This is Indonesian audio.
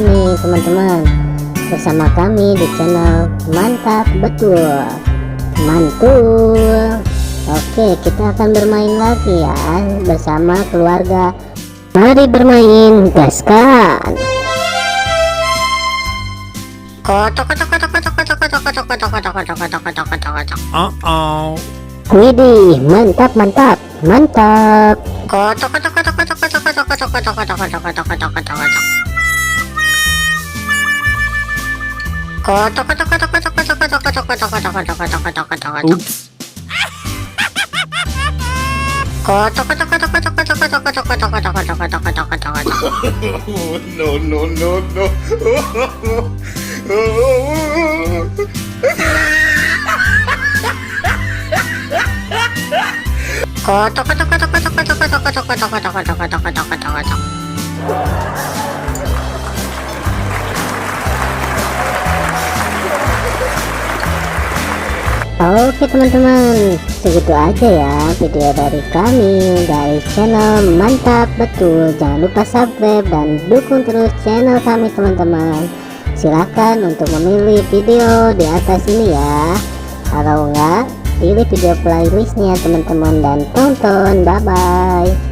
lagi nih teman-teman bersama kami di channel Mantap Betul Mantul. Oke, kita akan bermain lagi ya bersama keluarga. Mari bermain, gaskan. Widih, mantap mantap mantap. Oops. No, no, no, no. Oke teman-teman, segitu aja ya video dari kami dari channel Mantap Betul. Jangan lupa subscribe dan dukung terus channel kami teman-teman. Silahkan untuk memilih video di atas ini ya. Kalau enggak, pilih video playlistnya teman-teman dan tonton. Bye bye.